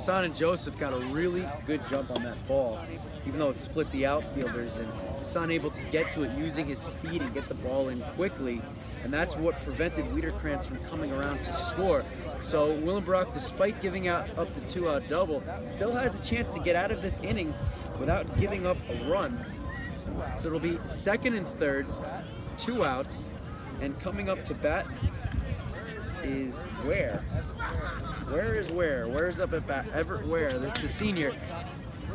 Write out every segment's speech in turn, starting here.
Hassan and Joseph got a really good jump on that ball, even though it split the outfielders, and Hassan able to get to it using his speed and get the ball in quickly, and that's what prevented Wiederkrantz from coming around to score. So Willenbrock, despite giving up the 2-out double, still has a chance to get out of this inning without giving up a run. So it'll be second and third, 2 outs, and coming up to bat is Ware. Where is Ware? Ware's up at bat. Everett Ware, the senior,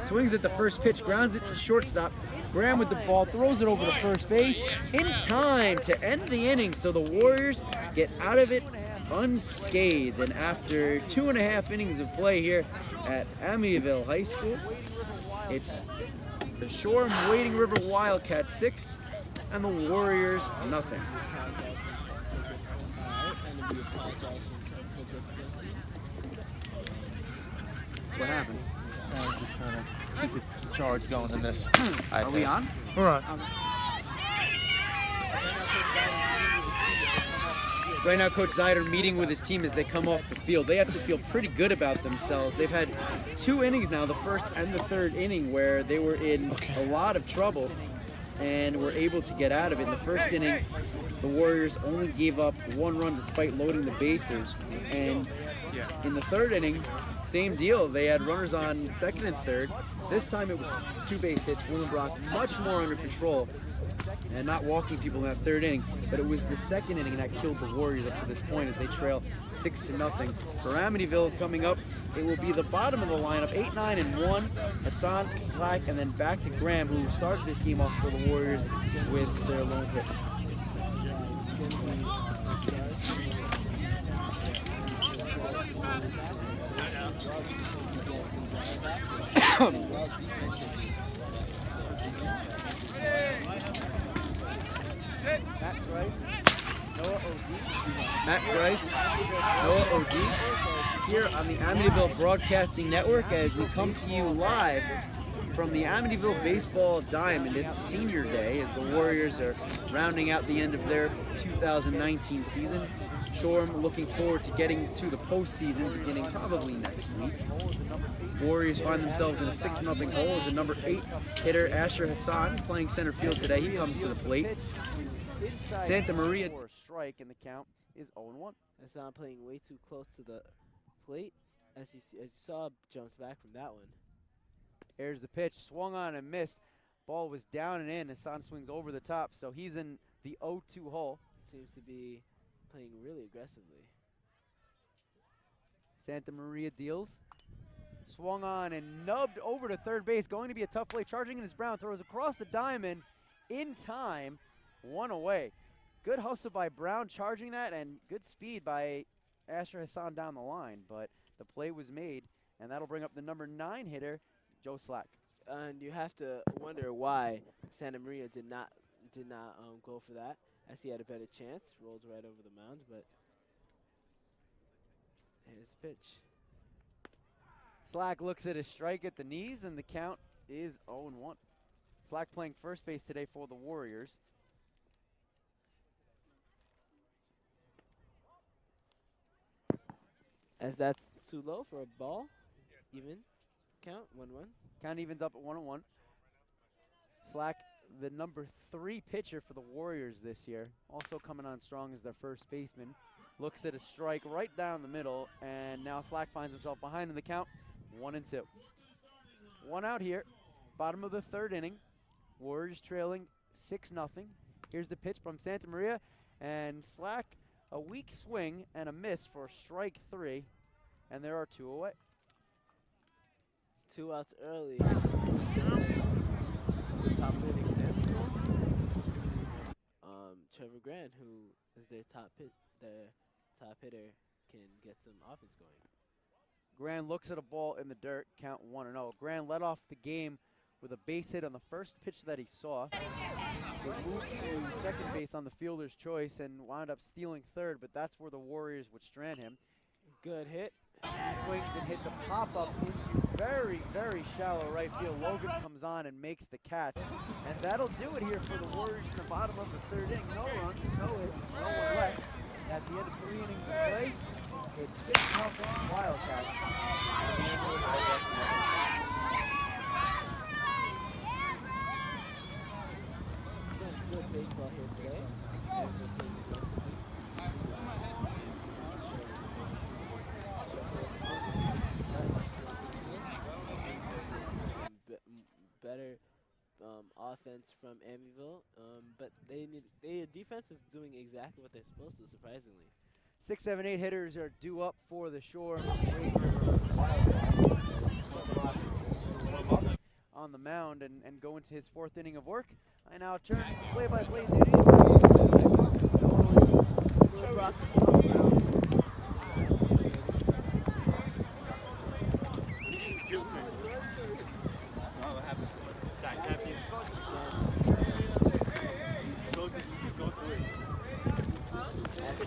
swings at the first pitch, grounds it to shortstop. Graham with the ball, throws it over to first base in time to end the inning. So the Warriors get out of it unscathed. And after 2.5 innings of play here at Amityville High School, it's the Shoreham Wading River Wildcats 6 and the Warriors nothing. What happened? I'm just trying to keep the charge going in this. Are we on? We're on. Right now, Coach Zeider meeting with his team as they come off the field. They have to feel pretty good about themselves. They've had 2 innings now, the first and the third inning, where they were in a lot of trouble and were able to get out of it. In the first inning, the Warriors only gave up 1 run despite loading the bases. And in the third inning, same deal. They had runners on second and third. This time it was 2 base hits. Willenbrock much more under control and not walking people in that third inning. But it was the second inning that killed the Warriors up to this point as they trail 6-0. For Amityville coming up, it will be the bottom of the lineup, 8, 9, and 1. Hassan, Slack, and then back to Graham, who started this game off for the Warriors with their lone hit. Matt Grice, Noah O'Deach, here on the Amityville Broadcasting Network as we come to you live from the Amityville Baseball Diamond. It's senior day as the Warriors are rounding out the end of their 2019 season. Shoreham looking forward to getting to the postseason beginning probably next week. Warriors find themselves in a 6-0 hole as the number 8 hitter Asher Hassan playing center field today. He comes to the plate. Santa Maria for a strike, and the count is 0-1. Hassan playing way too close to the plate. As you saw, jumps back from that one. Here's the pitch, swung on and missed. Ball was down and in. Hassan swings over the top, so he's in the 0-2 hole. Seems to be playing really aggressively. Santa Maria deals. Swung on and nubbed over to third base. Going to be a tough play. Charging in his Brown. Throws across the diamond in time. 1 away. Good hustle by Brown charging that, and good speed by Asher Hassan down the line. But the play was made, and that'll bring up the number 9 hitter, Joe Slack. And you have to wonder why Santa Maria did not go for that, as he had a better chance. Rolls right over the mound, but here's the pitch. Slack looks at his strike at the knees, and the count is 0-1. Slack playing first base today for the Warriors. As that's too low for a ball. Even count, 1-1. Count evens up at 1-1. Slack, the number 3 pitcher for the Warriors this year, also coming on strong as their first baseman. Looks at a strike right down the middle, and now Slack finds himself behind in the count, 1-2. 1 out here, bottom of the third inning. Warriors trailing 6-0. Here's the pitch from Santa Maria, and Slack, a weak swing and a miss for strike 3, and there are 2 away. 2 outs early. The top hitting Trevor Grant, who is their top hitter, can get some offense going. Grant looks at a ball in the dirt, count 1-0. Grant led off the game with a base hit on the first pitch that he saw. He moved to second base on the fielder's choice and wound up stealing third, but that's where the Warriors would strand him. Good hit. He swings and hits a pop-up into very, very shallow right field. Logan comes on and makes the catch. And that'll do it here for the Warriors in the bottom of the third inning. No runs, no hits, no one left. At the end of 3 innings of play, It's 6-0 Wildcats. Good baseball here today. Better offense from Amityville, but their defense is doing exactly what they're supposed to, surprisingly. 6, 7, 8 hitters are due up for the Shore on the mound and go into his 4th inning of work. I now turn play-by-play duty.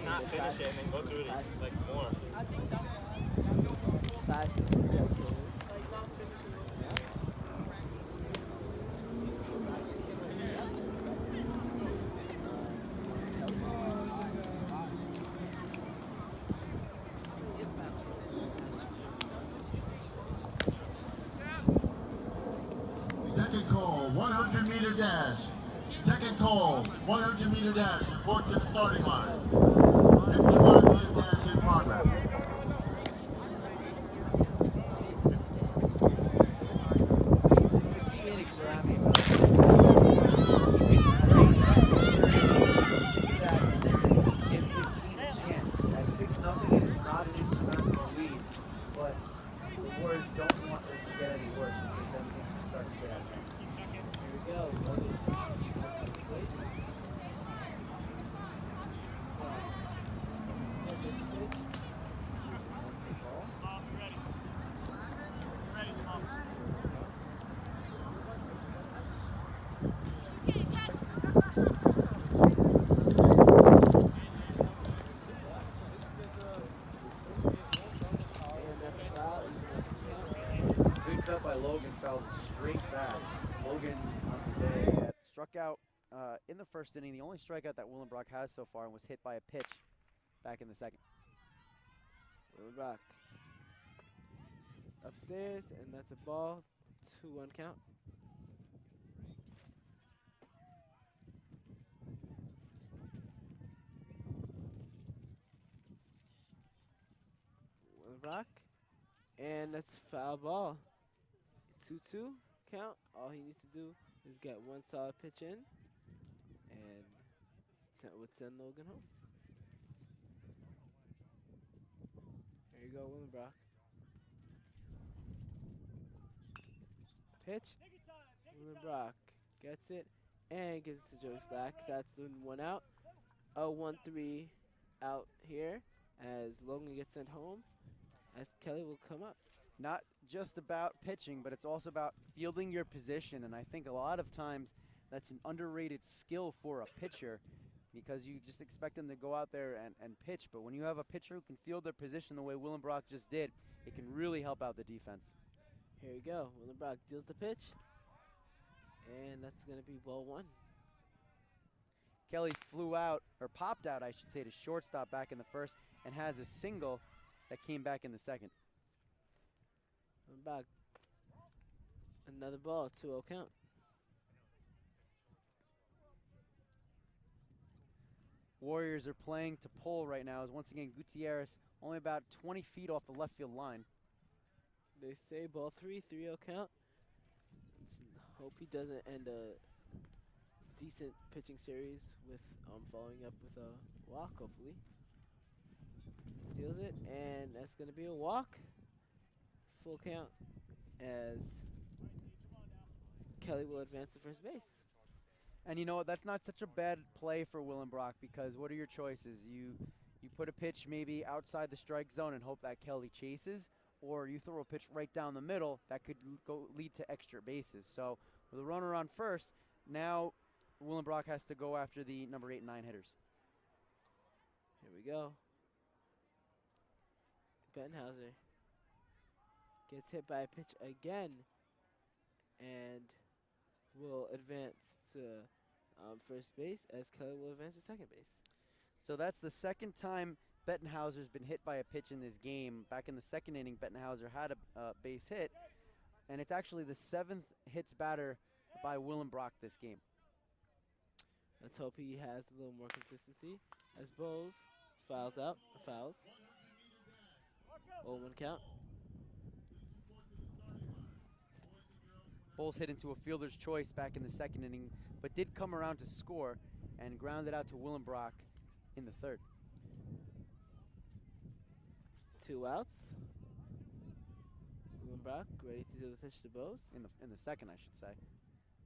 Not finish it and then go through it like more. 5, 6, and 7 hitters. Second call, 100-meter dash. Second call, 100-meter dash. Report to the starting line. 55-meter dash in progress. This is a key inning for Amityville. This inning is giving his team a chance. At 6-0 is not an insurmountable lead, but the Warriors don't want this to get any worse because then things can start to get out of hand. Here we go. Good cut by Logan, fouled straight back. Logan on the day struck out in the 1st inning, the only strikeout that Willenbrock has so far, and was hit by a pitch back in the 2nd. Willenbrock upstairs, and that's a ball. 2-1 count. Willenbrock, and that's foul ball. 2-2 count. All he needs to do is get one solid pitch in, and would send Logan home. There you go, Willenbrock. Pitch. Willenbrock gets it and gives it to Joe Slack. That's the 1 out. A 1-3 out here as Logan gets sent home, as Kelly will come up. Not just about pitching, but it's also about fielding your position, and I think a lot of times that's an underrated skill for a pitcher because you just expect them to go out there and pitch, but when you have a pitcher who can field their position the way Willenbrock just did, it can really help out the defense. Here we go. Willenbrock deals the pitch, and that's going to be ball 1. Kelly flew out, or popped out, I should say, to shortstop back in the 1st and has a single that came back in the 2nd. Willenbrock, another ball, 2-0 count. Warriors are playing to pull right now as once again Gutierrez only about 20 feet off the left field line. They say ball 3, 3-0 count. Let's hope he doesn't end a decent pitching series with following up with a walk, hopefully. Deals it, and that's going to be a walk. Full count as Kelly will advance to first base. And you know what, that's not such a bad play for Willenbrock because what are your choices? You put a pitch maybe outside the strike zone and hope that Kelly chases, or you throw a pitch right down the middle that could lead to extra bases. So with a runner on first, now Willenbrock has to go after the number 8 and 9 hitters. Here we go. Benhauser gets hit by a pitch again and will advance to first base as Kelly will advance to second base. So that's the second time Bettenhauser's been hit by a pitch in this game. Back in the second inning, Bettenhauser had a base hit, and it's actually the 7th hits batter by Willenbrock this game. Let's hope he has a little more consistency. As Bowles fouls. 0-1 count. Bowles hit into a fielder's choice back in the second inning, but did come around to score and grounded out to Willenbrock in the third. 2 outs. Willenbrock ready to do the pitch to Bowles. In the second, I should say.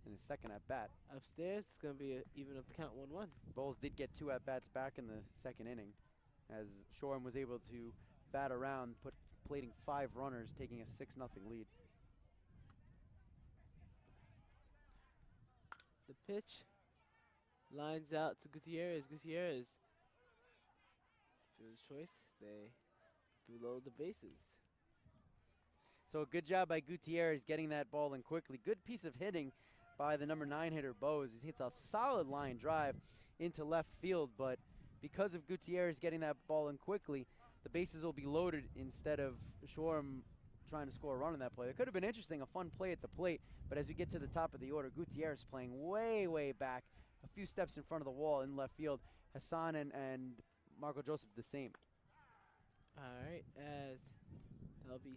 In his second at bat. Upstairs, it's going to be even up the count 1-1. Bowles did get 2 at bats back in the second inning, as Shoreham was able to bat around, plating 5 runners, taking a 6-0 lead. The pitch lines out to Gutierrez. Gutierrez, fielder's choice. They do load the bases. So a good job by Gutierrez getting that ball in quickly. Good piece of hitting by the number 9 hitter, Bowes. He hits a solid line drive into left field, but because of Gutierrez getting that ball in quickly, the bases will be loaded instead of Shoreham trying to score a run on that play. It could have been interesting, a fun play at the plate, but as we get to the top of the order, Gutierrez playing way, way back, a few steps in front of the wall in left field. Hassan and Marco Joseph the same. All right, as that'll be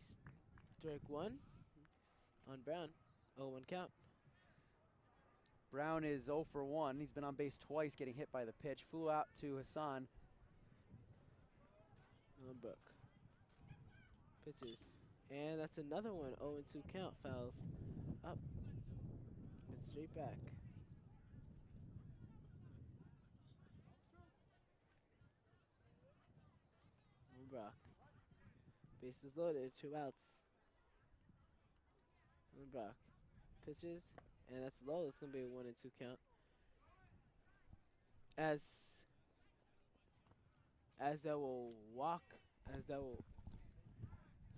strike 1 on Brown. 0-1 count. Brown is 0 for 1. He's been on base twice, getting hit by the pitch. Flew out to Hassan. Willenbrock pitches. And that's another one. 0-2 count. Fouls up. It's straight back. Willenbrock. Bases loaded. 2 outs. Willenbrock pitches. And that's low. It's going to be a 1-2 count. As that will walk. So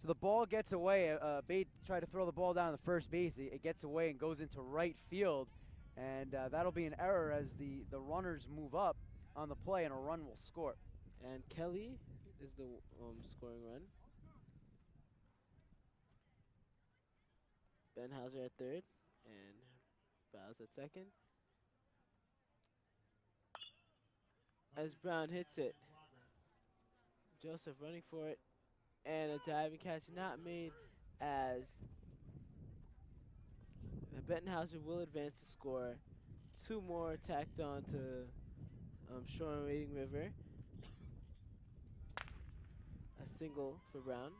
the ball gets away. Bate tried to throw the ball down the first base. It gets away and goes into right field. And that'll be an error as the runners move up on the play and a run will score. And Kelly is the scoring run. Benhauser at third. And Bowles at second. As Brown hits it. Joseph running for it. And a diving catch not made, as Bettenhauser will advance the score. 2 more tacked on to Shoreham Wading River. A single for Brown.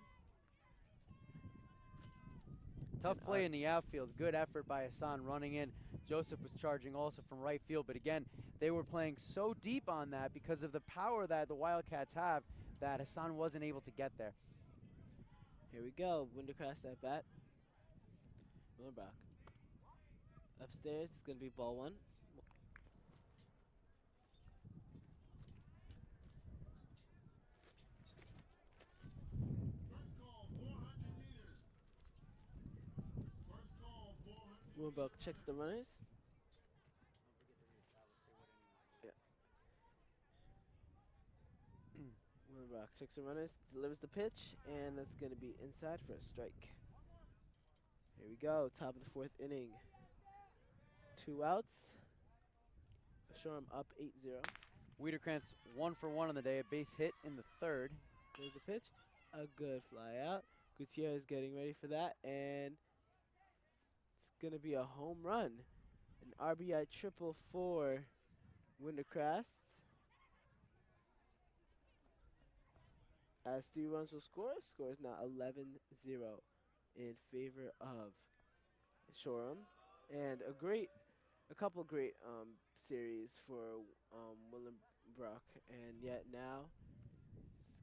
Tough play in the outfield. Good effort by Hassan running in. Joseph was charging also from right field, but again, they were playing so deep on that because of the power that the Wildcats have that Hassan wasn't able to get there. Here we go. Wintercrest at bat. Willenbrock. Upstairs, it's going to be ball 1. Willenbrock checks the runners. Yeah. Willenbrock checks the runners, delivers the pitch, and that's going to be inside for a strike. Here we go, top of the 4th inning. 2 outs. Shoreham up 8-0. Wiederkrantz 1 for 1 on the day, a base hit in the third. There's the pitch, a good fly out. Gutierrez getting ready for that, and it's going to be a home run. An RBI triple for Wintercrest. As 3 runs will score, score is now 11-0 in favor of Shoreham. And a couple great series for Willenbrock, and yet now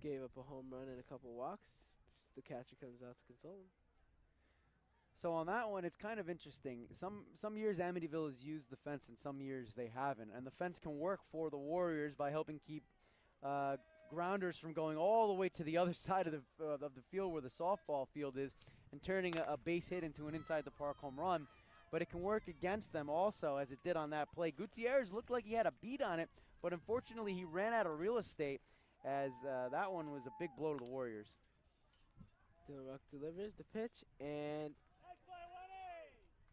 gave up a home run and a couple walks. The catcher comes out to console him. So on that one, it's kind of interesting. Some years Amityville has used the fence and some years they haven't. And the fence can work for the Warriors by helping keep grounders from going all the way to the other side of the field where the softball field is and turning a base hit into an inside the park home run. But it can work against them also, as it did on that play. Gutierrez looked like he had a beat on it, but unfortunately he ran out of real estate as that one was a big blow to the Warriors. Dylan Ruck delivers the pitch, and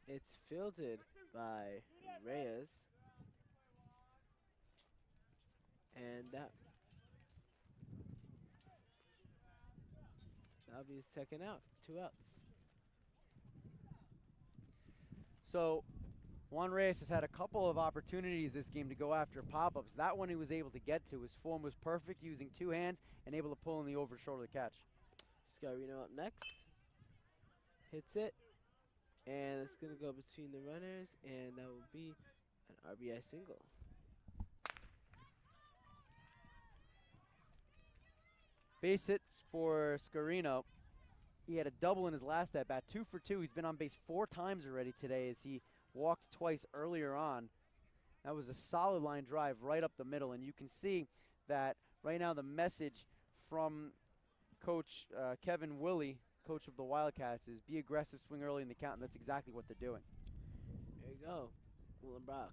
it's fielded by Reyes. And that'll be the second out, 2 outs. So Juan Reyes has had a couple of opportunities this game to go after pop-ups. That one he was able to get to. His form was perfect, using 2 hands and able to pull in the over shoulder catch. Scarino up next. Hits it. And it's going to go between the runners, and that will be an RBI single. Base hits for Scarino. He had a double in his last at bat, 2 for 2. He's been on base 4 times already today as he walked twice earlier on. That was a solid line drive right up the middle, and you can see that right now the message from Coach Kevin Willie, coach of the Wildcats, is be aggressive, swing early in the count, and that's exactly what they're doing. There you go. Willem Brock.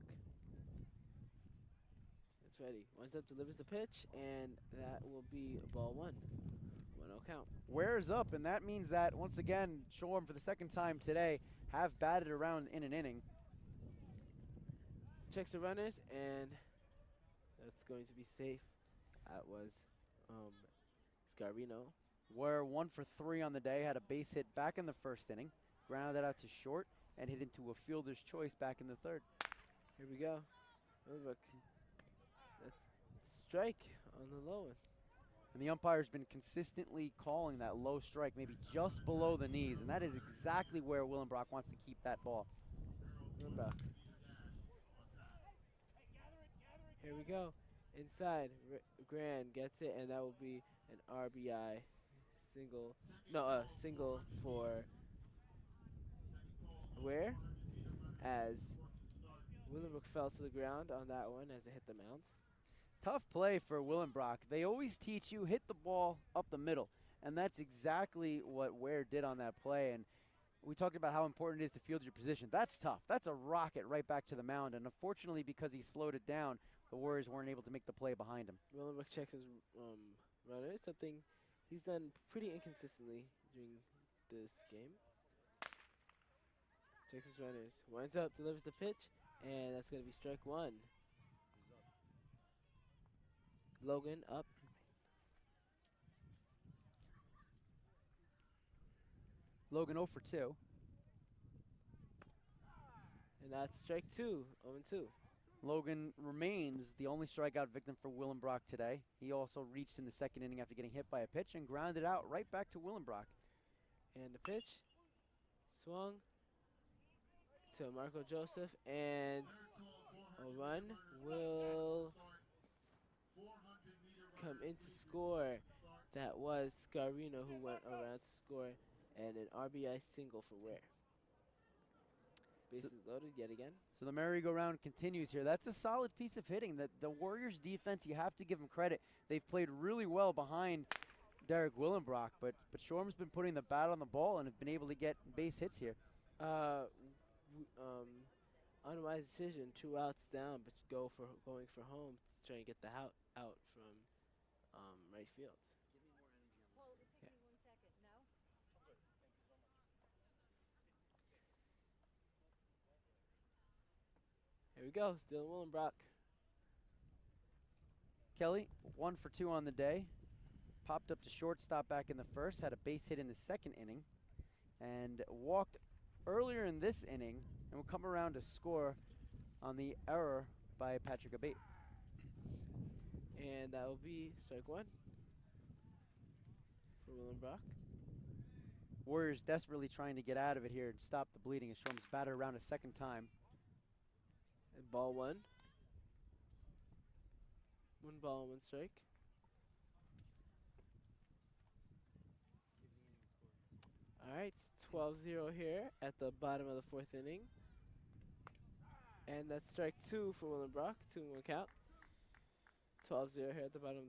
It's ready. Winds up, delivers the pitch, and that will be ball 1. 1-0 count. Wears up, and that means that, once again, Shoreham, for the second time today, have batted around in an inning. Checks the runners, and that's going to be safe. That was Scarino. We're 1 for 3 on the day, had a base hit back in the first inning, grounded out to short, and hit into a fielder's choice back in the third. Here we go. Look, that's strike on the low one. And the umpire's been consistently calling that low strike, maybe just below the knees, and that is exactly where Willenbrock wants to keep that ball. Willenbrock. Here we go. Inside, Grand gets it, and that will be an RBI single. No, single for Ware, as Willenbrook fell to the ground on that one as it hit the mound. Tough play for Willenbrock. They always teach you hit the ball up the middle, and that's exactly what Ware did on that play. And we talked about how important it is to field your position. That's tough. That's a rocket right back to the mound, and unfortunately, because he slowed it down, the Warriors weren't able to make the play behind him. Willenbrook checks his runner, something he's done pretty inconsistently during this game. Checks his runners, winds up, delivers the pitch, and that's going to be strike 1. Logan up. Logan 0 for 2. And that's strike 2, 0-2. Logan remains the only strikeout victim for Willenbrock today. He also reached in the second inning after getting hit by a pitch and grounded out right back to Willenbrock. And the pitch swung to Marco Joseph, and a run will come in to score. That was Scarino who went around to score, and an RBI single for Ware. Bases loaded yet again. So the merry-go-round continues here. That's a solid piece of hitting. The Warriors' defense, you have to give them credit. They've played really well behind Derek Willenbrock, but Shorham's been putting the bat on the ball and have been able to get base hits here. Unwise decision, 2 outs down, but going for home to try and get the out from right field. Well, it would take me 1 second, no? Here we go, Dylan Willenbrock. Kelly, 1 for 2 on the day. Popped up to shortstop back in the first, had a base hit in the second inning, and walked earlier in this inning, and will come around to score on the error by Patrick Abate. And that will be strike 1 for Willenbrock. Warriors desperately trying to get out of it here and stop the bleeding as Shorham's batted around a second time. And ball 1. 1 ball, 1 strike. All right, it's 12-0 here at the bottom of the 4th inning. And that's strike 2 for Willenbrock, 2-1 count. 12-0 here at the bottom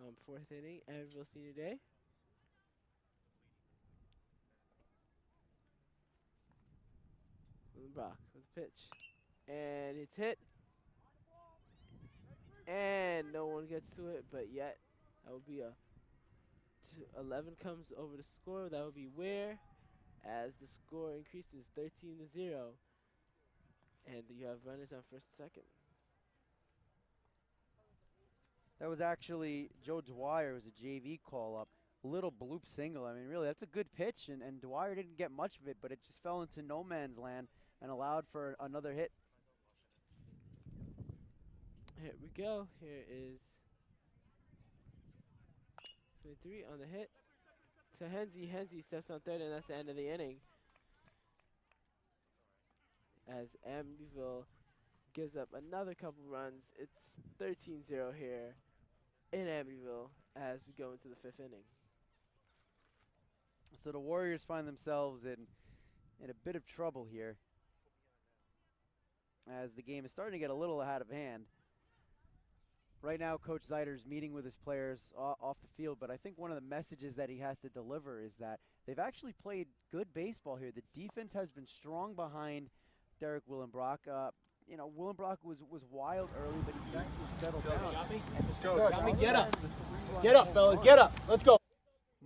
of the 4th inning, Evansville Senior Day. Willenbrock with a pitch. And it's hit. And no one gets to it, but yet That would be 11 comes over the score. That would be where, as the score increases 13-0, and you have runners on first and second. That was actually Joe Dwyer. It was a JV call up. Little bloop single. I mean, really, that's a good pitch, and Dwyer didn't get much of it, but it just fell into no man's land and allowed for another hit. Here we go. Here is 23 on the hit to Henze. Henze steps on third, and that's the end of the inning. As Amityville gives up another couple runs, it's 13-0 here in Amityville as we go into the fifth inning. So the Warriors find themselves in a bit of trouble here as the game is starting to get a little out of hand. Right now, Coach Zeiter's meeting with his players off the field, but I think one of the messages that he has to deliver is that they've actually played good baseball here. The defense has been strong behind Derek Willenbrock. Willenbrock was wild early, but he seems to have settled down. Got me, get up. Get up, fellas, get up. Let's go.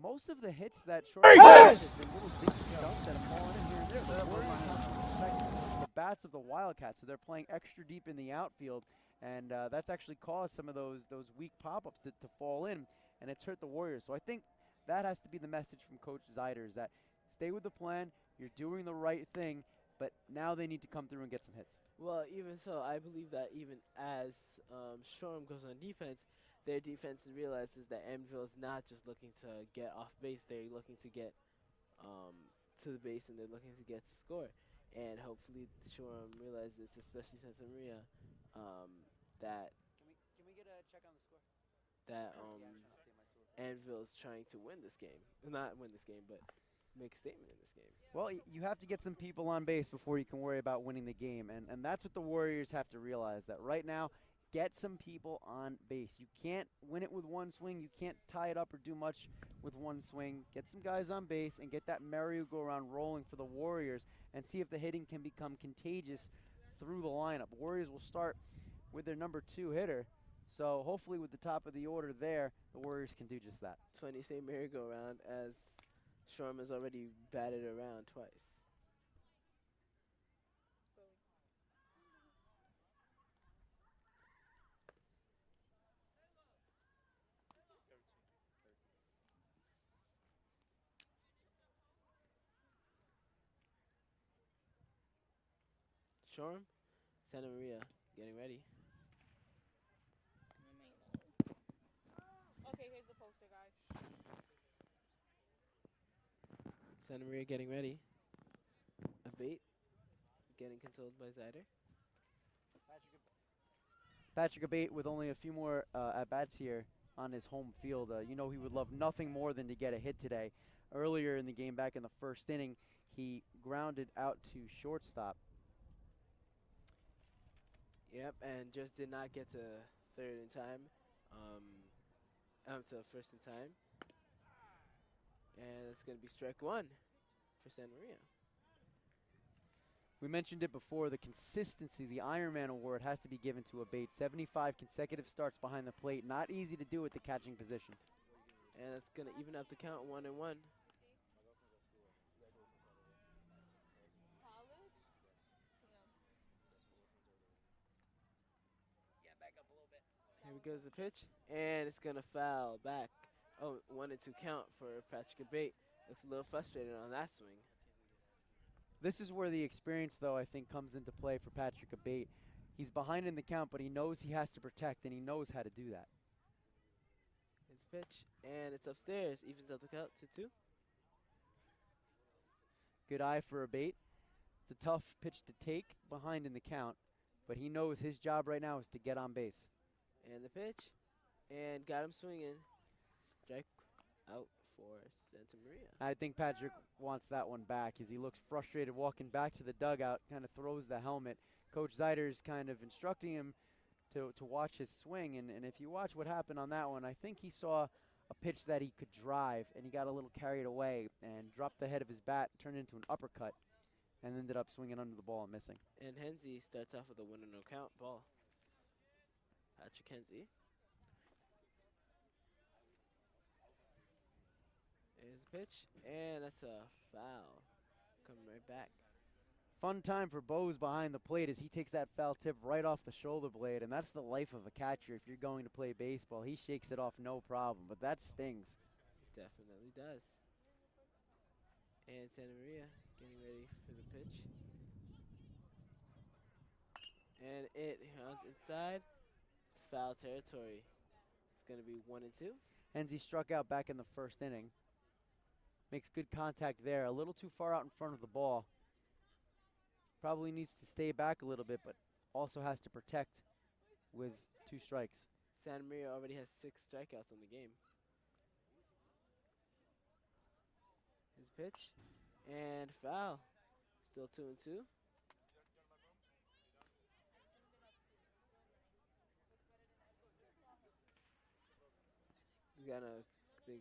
Most of the hits that short have been little dinky dumps that have fallen in here and there. The Warriors have to protect the bats of the Wildcats, so they're playing extra deep in the outfield, and that's actually caused some of those weak pop-ups to fall in, and it's hurt the Warriors. So I think that has to be the message from Coach Zeiter, is that stay with the plan, you're doing the right thing, but now they need to come through and get some hits. Well, even so, I believe that even as Shoreham goes on defense, their defense realizes that Amityville is not just looking to get off base. They're looking to get to the base, and they're looking to get to score. And hopefully Shoreham realizes, especially Santa Maria, that Can we get a check on the score? that Amityville is trying to win this game. Not win this game, but make a statement in this game. Well, you have to get some people on base before you can worry about winning the game, and that's what the Warriors have to realize, that right now, get some people on base. You can't win it with one swing. You can't tie it up or do much with one swing. Get some guys on base and get that merry-go-round rolling for the Warriors and see if the hitting can become contagious through the lineup. Warriors will start with their number 2 hitter, so hopefully with the top of the order there, the Warriors can do just that. Funny you say merry-go-round, as Shoreham has already batted around twice. Shoreham, Santa Maria, getting ready. Okay, here's the poster, guys. Santa Maria getting ready. A bait, getting controlled by Zeiter. Patrick Abate with only a few more at-bats here on his home field. He would love nothing more than to get a hit today. Earlier in the game, back in the first inning, he grounded out to shortstop. Yep, and just did not get to third in time. To first in time. And it's going to be strike one for Santa Maria. We mentioned it before, the consistency, the Ironman Award has to be given to Abate. 75 consecutive starts behind the plate. Not easy to do at the catching position. And it's going to even up the count 1-1. Here goes the pitch, and it's going to foul back. Oh, 1-2 count for Patrick Abate. Looks a little frustrated on that swing. This is where the experience, though, I think comes into play for Patrick Abate. He's behind in the count, but he knows he has to protect, and he knows how to do that. Here's the pitch, and it's upstairs. Evens out the count, 2-2. Good eye for Abate. It's a tough pitch to take behind in the count, but he knows his job right now is to get on base. And the pitch, and got him swinging. Strike out for Santa Maria. I think Patrick wants that one back as he looks frustrated walking back to the dugout, kind of throws the helmet. Coach Zeiter's kind of instructing him to watch his swing, and if you watch what happened on that one, I think he saw a pitch that he could drive, and he got a little carried away and dropped the head of his bat, turned into an uppercut, and ended up swinging under the ball and missing. And Henze starts off with a 1-0 count ball. Patrick Henze. Here's the pitch, and that's a foul. Coming right back. Fun time for Bose behind the plate as he takes that foul tip right off the shoulder blade, and that's the life of a catcher if you're going to play baseball. He shakes it off no problem, but that stings. Definitely does. And Santa Maria getting ready for the pitch. And it runs inside to foul territory. It's going to be 1-2. Henze struck out back in the first inning. Makes good contact there. A little too far out in front of the ball. Probably needs to stay back a little bit, but also has to protect with 2 strikes. Santa Maria already has 6 strikeouts on the game. His pitch and foul. Still 2-2. We got a think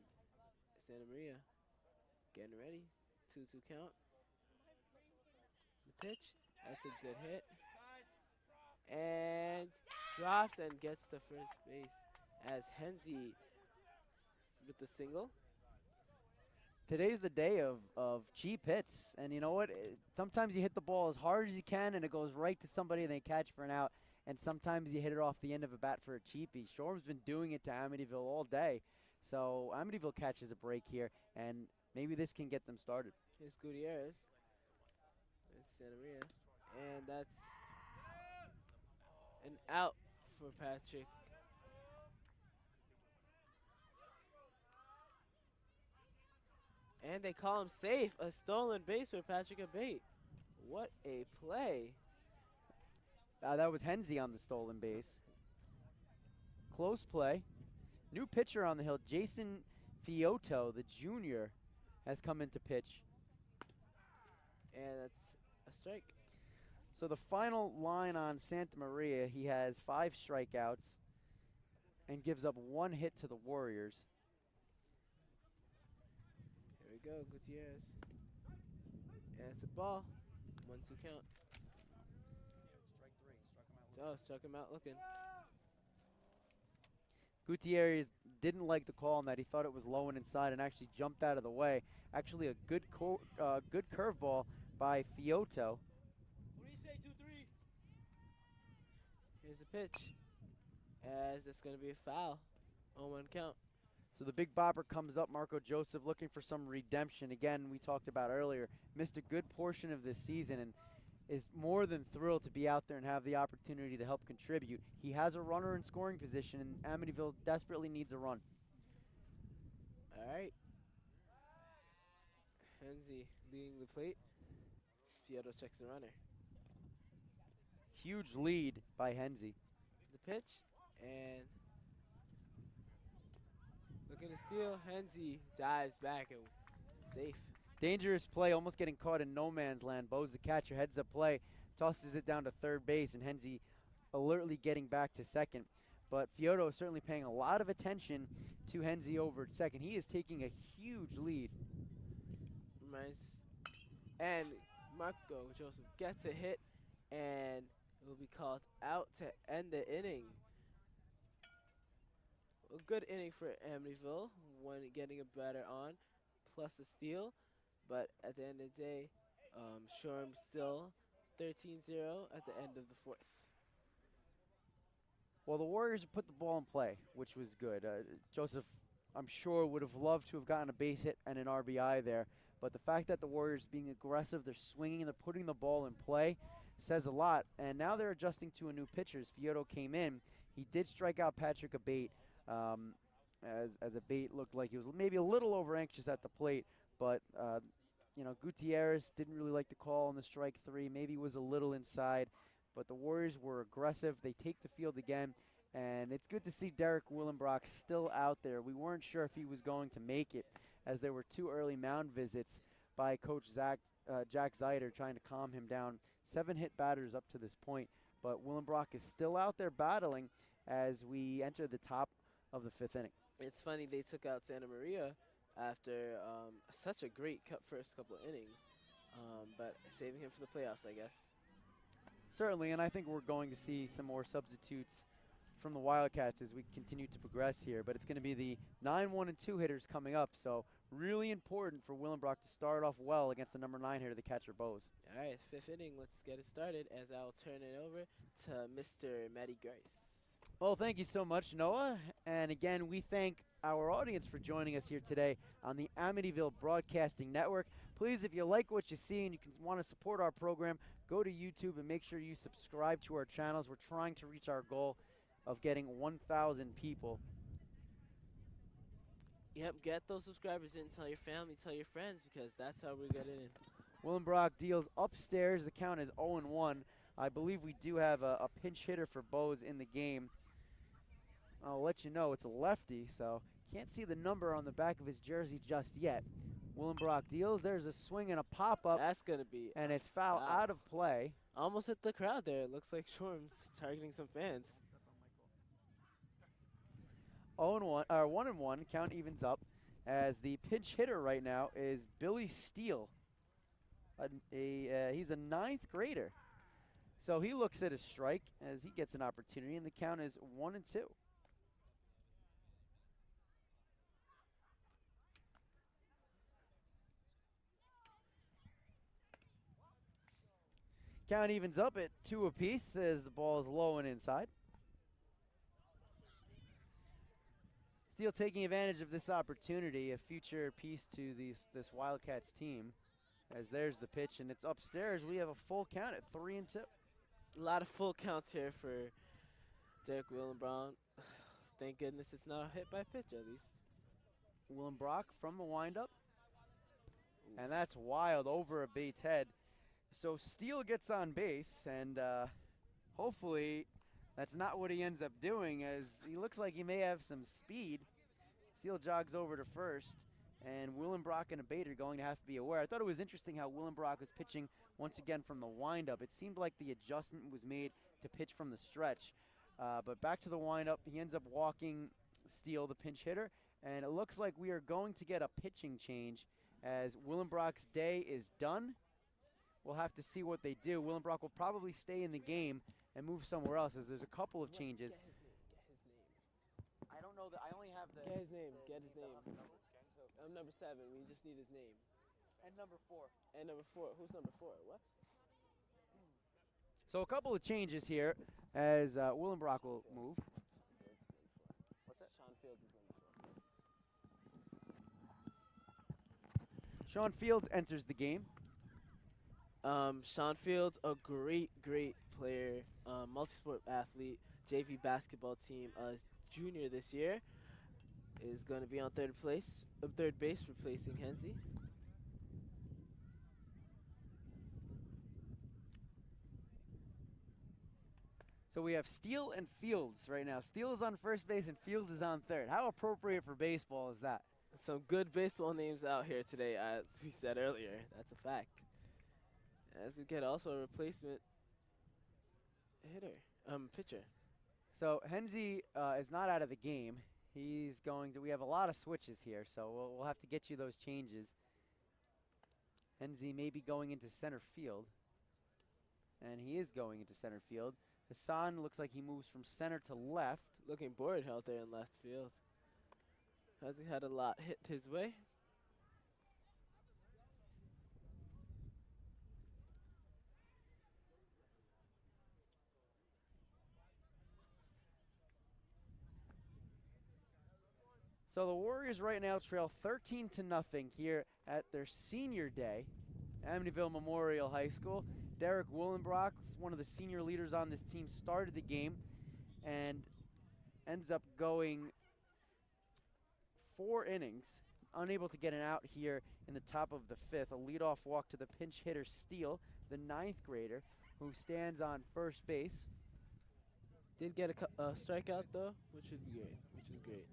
Santa Maria getting ready. 2-2 count. The pitch. That's a good hit. And drops and gets to first base as Henze with the single. Today's the day of cheap hits, and you know what? Sometimes you hit the ball as hard as you can, and it goes right to somebody, and they catch for an out. And sometimes you hit it off the end of a bat for a cheapie. Shorum's been doing it to Amityville all day, so Amityville catches a break here, and maybe this can get them started. Here's Gutierrez. It's Santa Maria, and that's an out for Patrick. And they call him safe. A stolen base for Patrick Abate. What a play. That was Henze on the stolen base. Close play. New pitcher on the hill, Jason Fiotto, the junior, has come into pitch. And that's a strike. So the final line on Santa Maria, he has 5 strikeouts and gives up 1 hit to the Warriors. Here we go, Gutierrez. And it's a ball. 1-2 count. Strike 3. Struck him out. Oh, struck him out looking. Gutierrez didn't like the call on that. He thought it was low and inside and actually jumped out of the way. Actually a good good curveball by Fiotto. What do you say, 2-3? Here's the pitch. As it's going to be a foul on 1 count. So the big bopper comes up, Marco Joseph, looking for some redemption. Again, we talked about earlier, missed a good portion of this season and is more than thrilled to be out there and have the opportunity to help contribute. He has a runner in scoring position, and Amityville desperately needs a run. All right. Henze leading the plate. Fiotto checks the runner. Huge lead by Henze. The pitch, and looking to steal. Henze dives back and safe. Dangerous play, almost getting caught in no man's land. Bose, the catcher, heads up play, tosses it down to third base, and Henze alertly getting back to second. But Fiotto is certainly paying a lot of attention to Henze over at second. He is taking a huge lead. Nice. And Marco Joseph gets a hit, and it will be called out to end the inning. A good inning for Amityville, one getting a batter on, plus a steal. But at the end of the day, Shoreham still 13-0 at the end of the 4th. Well, the Warriors put the ball in play, which was good. Joseph, I'm sure, would have loved to have gotten a base hit and an RBI there. But the fact that the Warriors being aggressive, they're swinging, and they're putting the ball in play says a lot. And now they're adjusting to a new pitcher. As Fiotto came in, he did strike out Patrick Abate, as Abate looked like he was maybe a little over anxious at the plate. But, you know, Gutierrez didn't really like the call on the strike 3. Maybe was a little inside. But the Warriors were aggressive. They take the field again. And it's good to see Derek Willenbrock still out there. We weren't sure if he was going to make it, as there were 2 early mound visits by Coach Jack Zeiter trying to calm him down. 7 hit batters up to this point. But Willenbrock is still out there battling as we enter the top of the 5th inning. It's funny they took out Santa Maria after such a great first couple of innings, but saving him for the playoffs, I guess. Certainly, and I think we're going to see some more substitutes from the Wildcats as we continue to progress here. But it's going to be the 9, 1, and 2 hitters coming up. So Really important for Willenbrock to start off well against the number 9 hitter, the catcher Bose. All right, 5th inning. Let's get it started as I'll turn it over to Mr. Matty Grice. Well, thank you so much, Noah. And again, we thank our audience for joining us here today on the Amityville Broadcasting Network. Please, if you like what you see and you want to support our program, go to YouTube and make sure you subscribe to our channels. We're trying to reach our goal of getting 1,000 people. Yep, get those subscribers in. Tell your family, tell your friends, because that's how we get it in. Willenbrock deals upstairs. The count is 0-1. I believe we do have a pinch hitter for Bose in the game. I'll let you know it's a lefty, so can't see the number on the back of his jersey just yet. Willenbrock deals. There's a swing and a pop-up. That's going to be and it's foul out of play. Almost hit the crowd there. It looks like Shorm's targeting some fans. 0-1, or 1-1. Count evens up as the pinch hitter right now is Billy Steele. He's a 9th grader. So he looks at a strike as he gets an opportunity, and the count is 1-2. Count evens up at 2 apiece as the ball is low and inside. Steele taking advantage of this opportunity, a future piece to this Wildcats team, as there's the pitch, and it's upstairs. We have a full count at 3-2. A lot of full counts here for Derek Willenbrock. Thank goodness it's not a hit by pitch, at least. Willenbrock from the windup, and that's wild over a Bates head. So Steele gets on base, and hopefully that's not what he ends up doing, as he looks like he may have some speed. Steele jogs over to first, and Willenbrock and a Bader going to have to be aware. I thought it was interesting how Willenbrock was pitching once again from the windup. It seemed like the adjustment was made to pitch from the stretch. But back to the windup, he ends up walking Steele, the pinch hitter, and it looks like we are going to get a pitching change as Willenbrock's day is done. We'll have to see what they do. Willenbrock will probably stay in the game and move somewhere else, as there's a couple of changes. Get his name. I don't know that. I only have the. Get his name. Get his name. I'm number 7. We just need his name. And number 4. And number 4. Who's number 4? What? So a couple of changes here as Willenbrock will move. What's that? Sean Fields is number 4. Sean Fields enters the game. Sean Fields, a great player, multi-sport athlete, JV basketball team, junior this year, is going to be on third base, replacing Hensey. So we have Steele and Fields right now. Steele is on first base and Fields is on third. How appropriate for baseball is that? Some good baseball names out here today, as we said earlier. That's a fact. As we get also a replacement pitcher. So Hensey is not out of the game. He's going to. We have a lot of switches here, so we'll have to get you those changes. Hensey may be going into center field, and he is going into center field. Hassan looks like he moves from center to left. Looking bored out there in left field. Hasn't had a lot hit his way. So the Warriors right now trail 13-0 here at their senior day, Amityville Memorial High School. Derek Willenbrock, one of the senior leaders on this team, started the game and ends up going 4 innings, unable to get an out here in the top of the 5th. A leadoff walk to the pinch hitter Steele, the 9th grader, who stands on first base. Did get a strikeout though, which is great.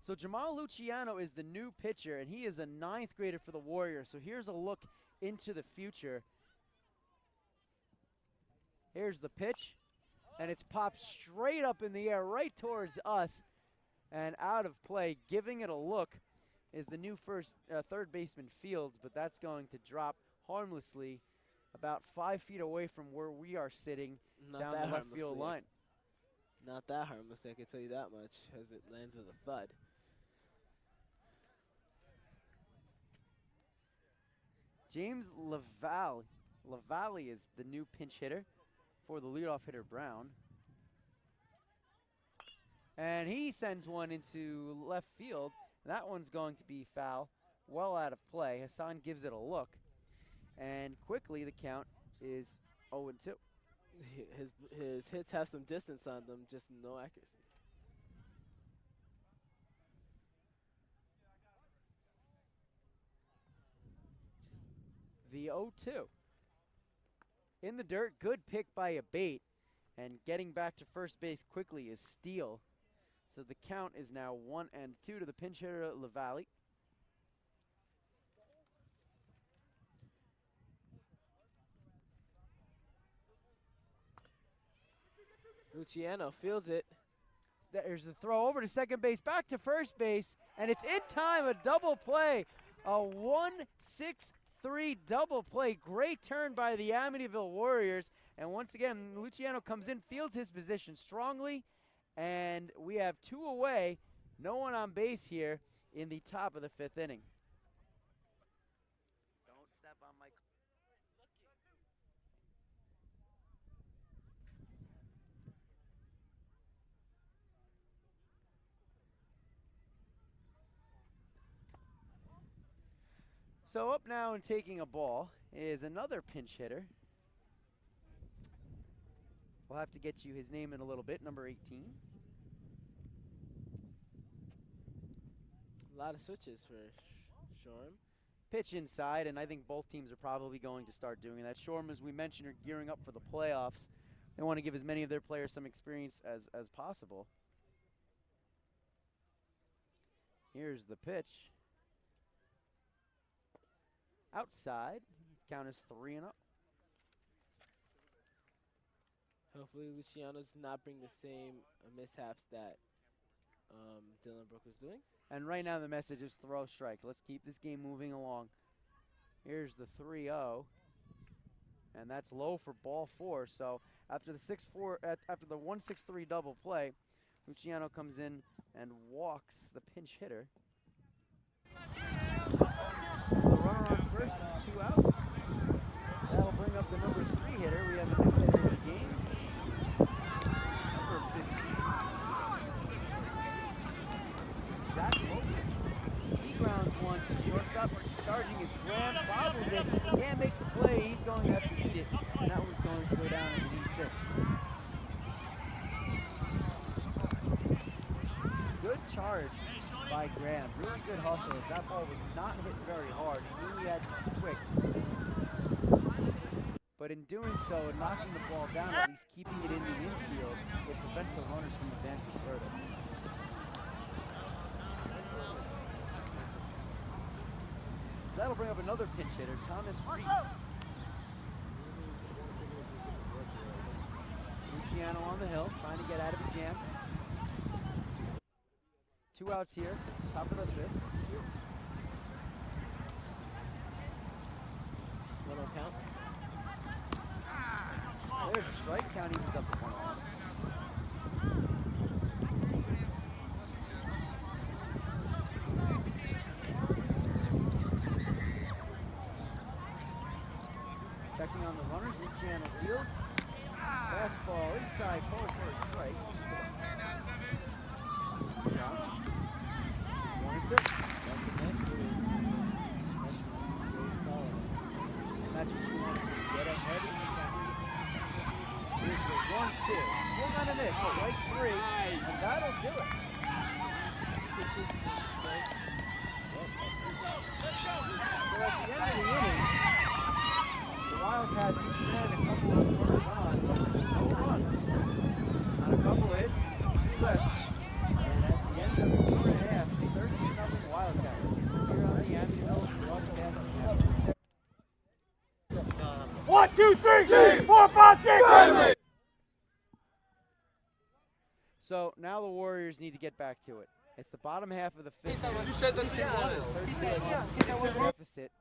So Jamal Luciano is the new pitcher, and he is a 9th grader for the Warriors. So here's a look into the future. Here's the pitch, and it's popped straight up in the air right towards us and out of play. Giving it a look is the new third baseman Fields, but that's going to drop harmlessly about 5 feet away from where we are sitting Not down that the left field harmlessly. line. Not that harmlessly, I can tell you that much, as it lands with a thud. James Lavallee is the new pinch hitter for the leadoff hitter Brown. And he sends one into left field. That one's going to be foul, well out of play. Hassan gives it a look. And quickly the count is 0-2. His hits have some distance on them, just no accuracy. The 0-2. In the dirt, good pick by Abate. And getting back to first base quickly is Steele. So the count is now 1-2 to the pinch hitter Lavallee. Luciano fields it. There's the throw over to second base, back to first base, and it's in time, a double play. A 1-6-3 double play. Great turn by the Amityville Warriors. And once again, Luciano comes in, fields his position strongly, and we have 2 away. No one on base here in the top of the 5th inning. Don't step on my... So up now and taking a ball is another pinch hitter. We'll have to get you his name in a little bit, number 18. A lot of switches for Shoreham. Pitch inside, and I think both teams are probably going to start doing that. Shoreham, as we mentioned, are gearing up for the playoffs. They want to give as many of their players some experience as possible. Here's the pitch. Outside, count is 3-0. Hopefully Luciano does not bring the same mishaps that Dylan Brooke was doing. And right now the message is throw strikes. Let's keep this game moving along. Here's the 3-0. And that's low for ball 4. So after the 6-4, after the 1-6-3 double play, Luciano comes in and walks the pinch hitter. The runner on first, 2 outs. That'll bring up the number 3 hitter. We have a new hitter in the game. Number 15. Jack Lopez. He grounds one to shortstop. Charging his Graham, bobbles it. Can't make the play. He's going to have to eat it. And that one's going to go down as an E6. Good charge by Graham. Really good hustle. That ball was not hit very hard. He knew he had to be quick. But in doing so and knocking the ball down, at least keeping it in the infield, it prevents the runners from advancing further. So that'll bring up another pinch hitter, Thomas Reese. Luciano on the hill, trying to get out of a jam. 2 outs here, top of the 5th. Little count. There's a strike, count evens up to 1-1. Checking on the runners, Luciano deals. Fastball inside, forward for a strike. 1-2. That's a nice move. That's really solid. That's what you want to see. Get ahead in the count. Here's the 1-2. Swing on a miss. Strike 3. And that'll do it. Pitches to the strikes. So at the end of the inning, the Wildcats each ran a couple of runners on, but no runs. On a couple of hits, 2 left. And at the end of the 4.5, 13-0 Wildcats. Here on the Amityville Broadcasting Network. 1, 2, 3, 4, 5, 6. Family. So now the Warriors need to get back to it. It's the bottom half of the 5th. You said that's the one. Deficit.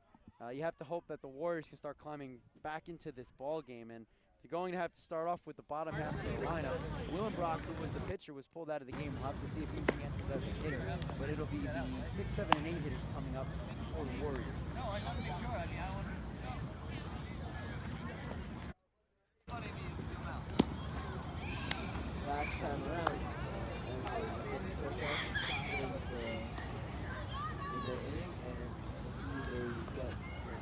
You have to hope that the Warriors can start climbing back into this ball game, and you're going to have to start off with the bottom half of the lineup. Willenbrock, who was the pitcher, was pulled out of the game. We'll have to see if he enters as a hitter, but it'll be the 6, 7, and 8 hitters coming up for the Warriors. Last time around, and so it's in the inning, and he is got some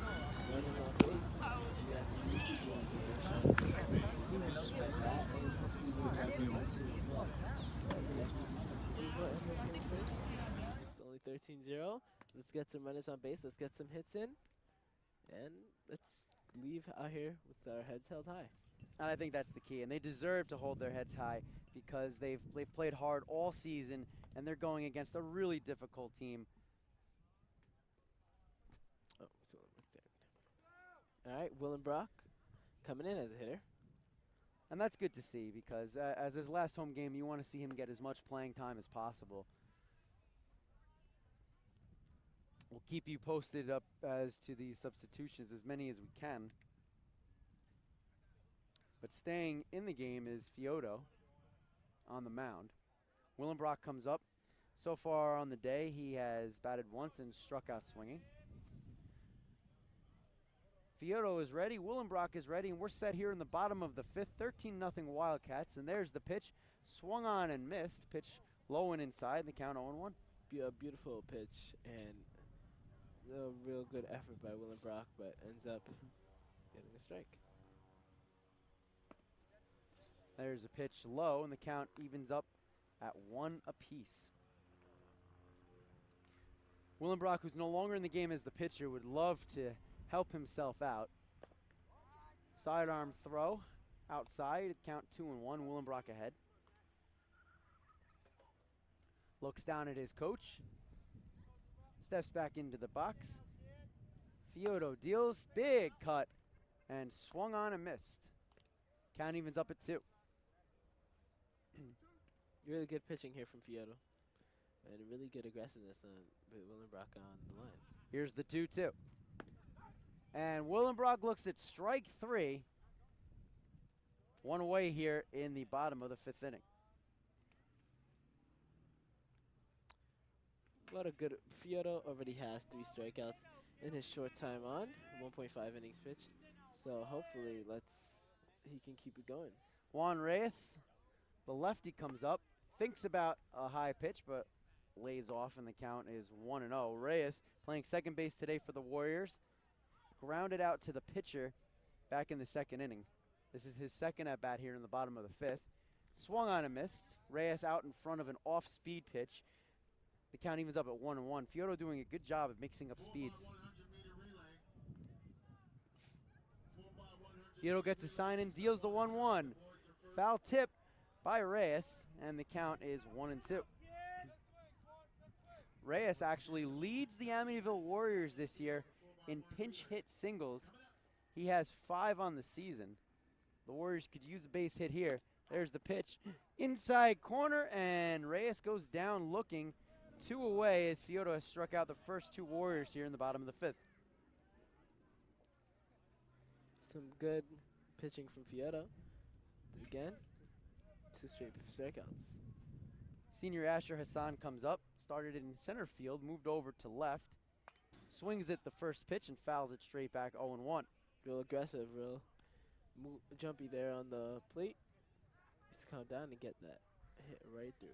runners on base. He has to do that, and he will have this as well. This is what it's only 13-0. Let's get some runners on base. Let's get some hits in, and let's leave out here with our heads held high. And I think that's the key, and they deserve to hold their heads high because they've played hard all season, and they're going against a really difficult team. Oh, so all right, Willenbrock coming in as a hitter. And that's good to see because as his last home game, you want to see him get as much playing time as possible. We'll keep you posted up as to these substitutions, as many as we can. But staying in the game is Fiodo on the mound. Willenbrock comes up. So far on the day, he has batted once and struck out swinging. Fiodo is ready, Willenbrock is ready, and we're set here in the bottom of the 5th, 13-0 Wildcats. And there's the pitch, swung on and missed. Pitch low and inside, the count 0-1. A beautiful pitch and a real good effort by Willenbrock, but ends up getting a strike. There's a pitch low, and the count evens up at 1 apiece. Willenbrock, who's no longer in the game as the pitcher, would love to help himself out. Sidearm throw outside, count 2-1, Willenbrock ahead. Looks down at his coach. Steps back into the box. Fiodo deals, big cut, and swung on and missed. Count evens up at 2. Really good pitching here from Fiodo. And really good aggressiveness with Willenbrock on the line. Here's the 2-2. And Willenbrock looks at strike 3. One away here in the bottom of the 5th inning. What a good, Fiodo already has 3 strikeouts in his short time on, 1.5 innings pitched. So hopefully he can keep it going. Juan Reyes, the lefty, comes up, thinks about a high pitch, but lays off, and the count is 1-0. Reyes, playing second base today for the Warriors, grounded out to the pitcher back in the 2nd inning. This is his 2nd at bat here in the bottom of the 5th. Swung on and missed. Reyes out in front of an off-speed pitch. The count evens up at 1-1. Fiodo doing a good job of mixing up speeds. Fiodo gets a sign and deals the 1-1. Foul tip by Reyes, and the count is 1-2. Reyes actually leads the Amityville Warriors this year in pinch hit singles. He has 5 on the season. The Warriors could use a base hit here. There's the pitch. Inside corner, and Reyes goes down looking. 2 away as Fiodo has struck out the first 2 Warriors here in the bottom of the 5th. Some good pitching from Fiodo. Again, 2 straight strikeouts. Senior Asher Hassan comes up, started in center field, moved over to left, swings at the first pitch and fouls it straight back 0-1. Real aggressive, real jumpy there on the plate. Just to come down and get that hit right through.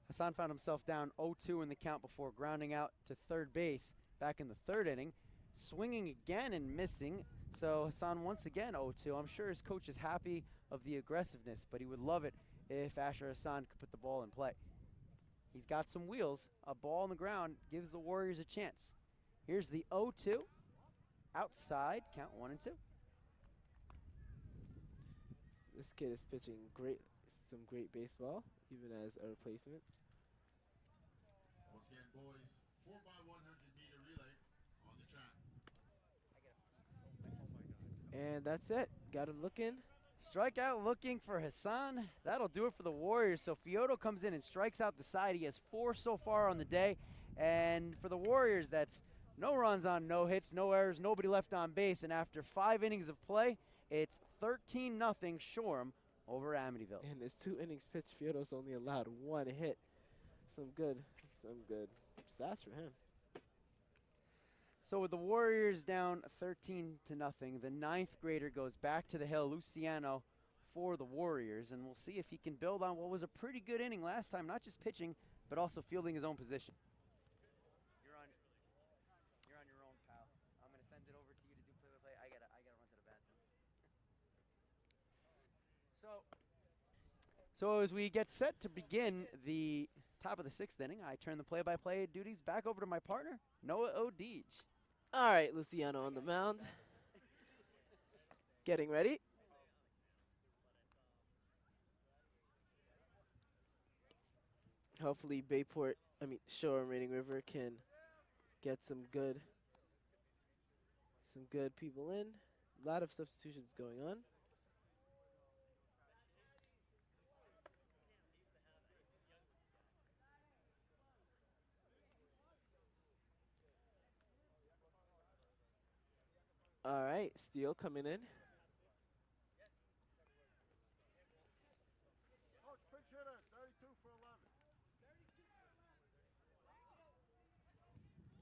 Hassan found himself down 0-2 in the count before grounding out to third base back in the 3rd inning, swinging again and missing. So Hassan once again 0-2. I'm sure his coach is happy of the aggressiveness, but he would love it if Asher Hassan could put the ball in play. He's got some wheels. A ball on the ground gives the Warriors a chance. Here's the 0-2. Outside, count 1-2. This kid is pitching some great baseball, even as a replacement. ABCN boys, 4x100-meter relay on the track. And that's it. Got him looking. Strikeout looking for Hassan. That'll do it for the Warriors. So Fiodo comes in and strikes out the side. He has 4 so far on the day. And for the Warriors, that's No runs on no hits, no errors, nobody left on base. And after 5 innings of play, it's 13-0 Shoreham over Amityville. In his 2 innings pitched, Fiodos only allowed 1 hit. Some good stats for him. So with the Warriors down 13-0, the 9th grader goes back to the hill, Luciano, for the Warriors, and we'll see if he can build on what was a pretty good inning last time, not just pitching, but also fielding his own position. You're on your own, pal. I'm gonna send it over to you to do play-by-play. I gotta run to the bathroom. So as we get set to begin the top of the 6th inning, I turn the play-by-play duties back over to my partner, Noah O'Deege. All right, Luciano on the mound. Getting ready. Hopefully Shoreham Rainy River can get some good people in. A lot of substitutions going on. All right, Steele coming in.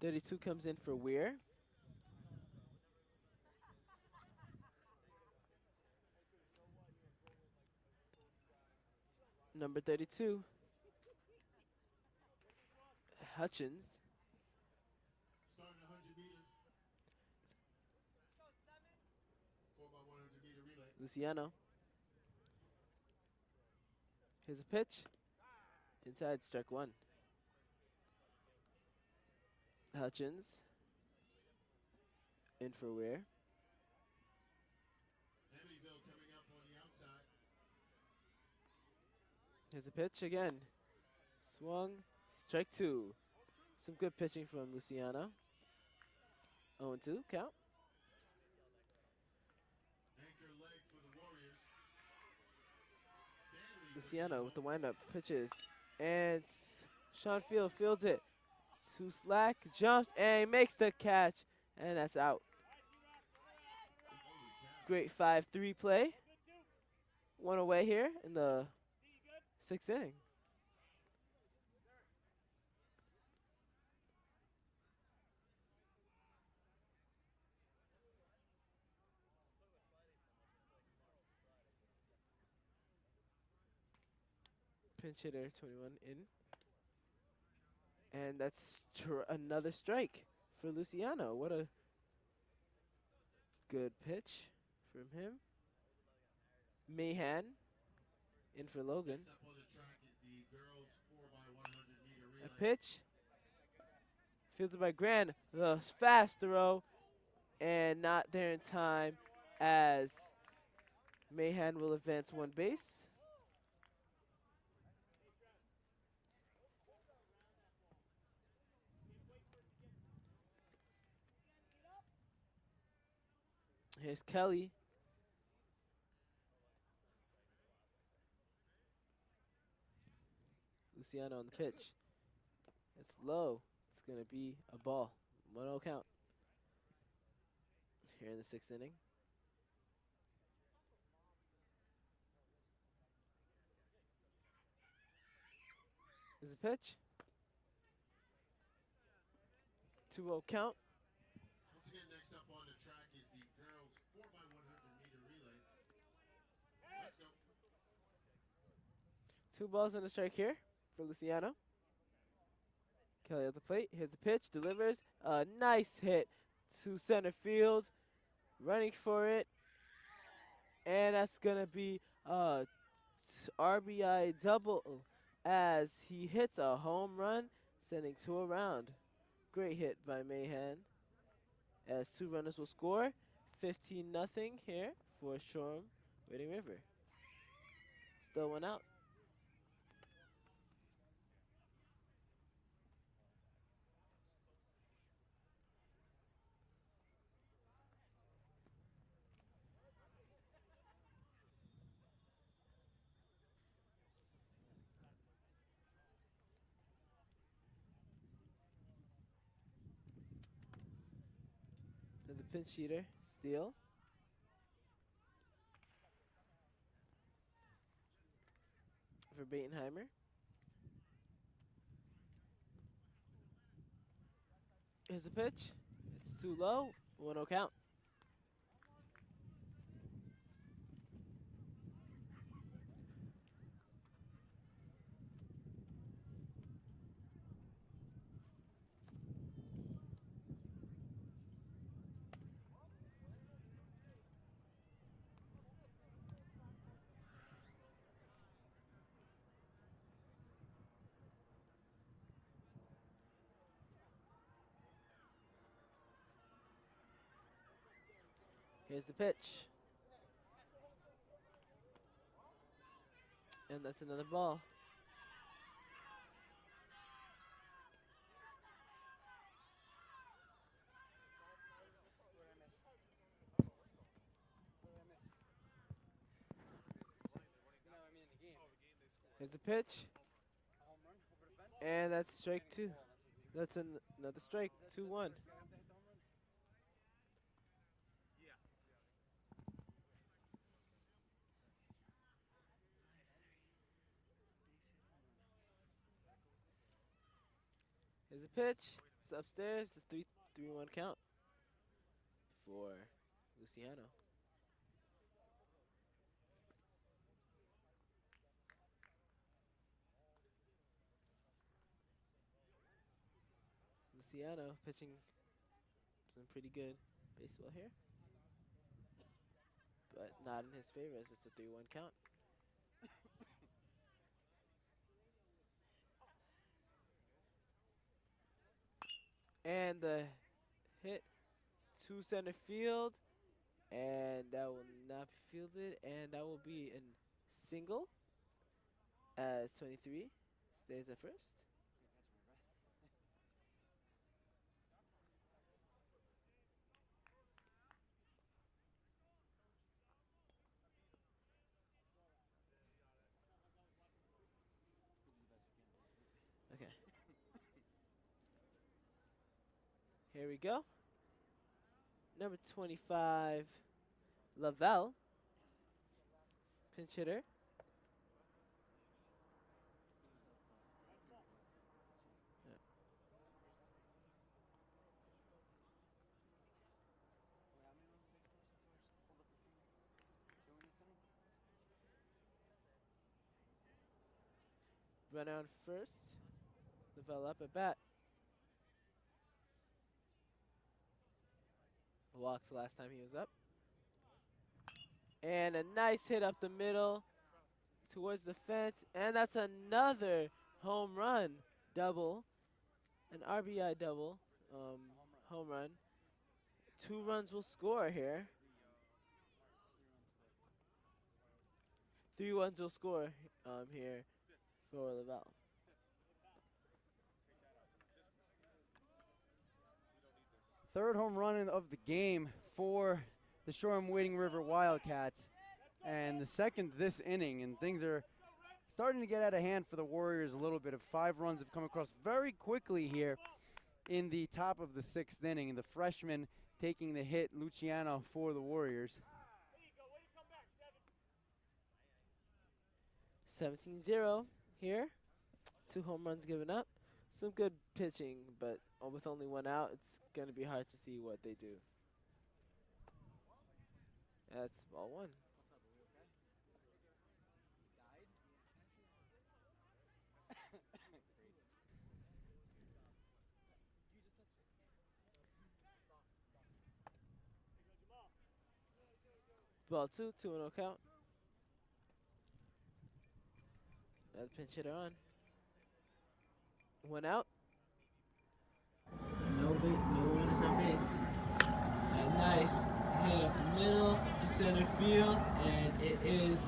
.32 comes in for Weir. Number 32, Hutchins. Starting 100 meters. 4x100 meter relay. Luciano. Here's a pitch. Inside, strike 1. Hutchins. In for Weir. Amityville coming up on the outside. Here's a pitch again. Swung. Strike 2. Some good pitching from Luciano. 0-2 count. Anchor leg for the Warriors. Stanley Luciano with the windup pitches. And Sean Field fields it. Too slack, jumps, and makes the catch. And that's out. Great 5-3 play. 1 away here in the 6th inning. Pinch hitter 21 in. And that's another strike for Luciano. What a good pitch from him. Mahan in for Logan. Next up on the track is the girls 4x100 meter relay. A pitch. Fielded by Grand. The fast throw. And not there in time as Mahan will advance 1 base. Here's Kelly. Luciano on the pitch. It's low. It's going to be a ball. 1-0 count here in the 6th inning. There's a pitch. 2-0 count. Once again, next up on the track is the girls 4x100 meter relay. Let's go. 2 balls and a strike here for Luciano. Kelly at the plate. Here's the pitch. Delivers. A nice hit to center field. Running for it. And that's going to be a RBI double as he hits a home run, sending 2 around. Great hit by Mahan. As 2 runners will score. 15-0 here for Shoreham Rainy River. Still 1 out. pinch hitter steal. For Batenheimer. Here's a pitch. It's too low. 1-0 count. Here's the pitch. And that's another ball. Here's the pitch. And that's strike 2. That's another strike. 2-1. Here's a pitch. It's upstairs. It's 3-1 count for Luciano. Luciano pitching some pretty good baseball here, but not in his favor as it's a 3-1 count. And the hit to center field, and that will not be fielded, and that will be a single as 23 stays at first. Okay. Here we go. Number 25, Lavelle, pinch hitter. Runner on first. Lavelle up at bat. Walks the last time he was up. And a nice hit up the middle towards the fence. And that's another home run double. An RBI double. Home run. 2 runs will score here. 3 runs will score here for Lavelle. Third home run of the game for the Shoreham-Wading River Wildcats, and the second this inning, and things are starting to get out of hand for the Warriors a little bit. 5 runs have come across very quickly here in the top of the 6th inning, and the freshman taking the hit, Luciano, for the Warriors. 17-0 here. 2 home runs given up. Some good pitching, but with only 1 out, it's going to be hard to see what they do. That's ball 1. Ball 2, 2-0 count. Another pinch hitter on. 1 out. No runners on base. A nice hit up the middle to center field, and it is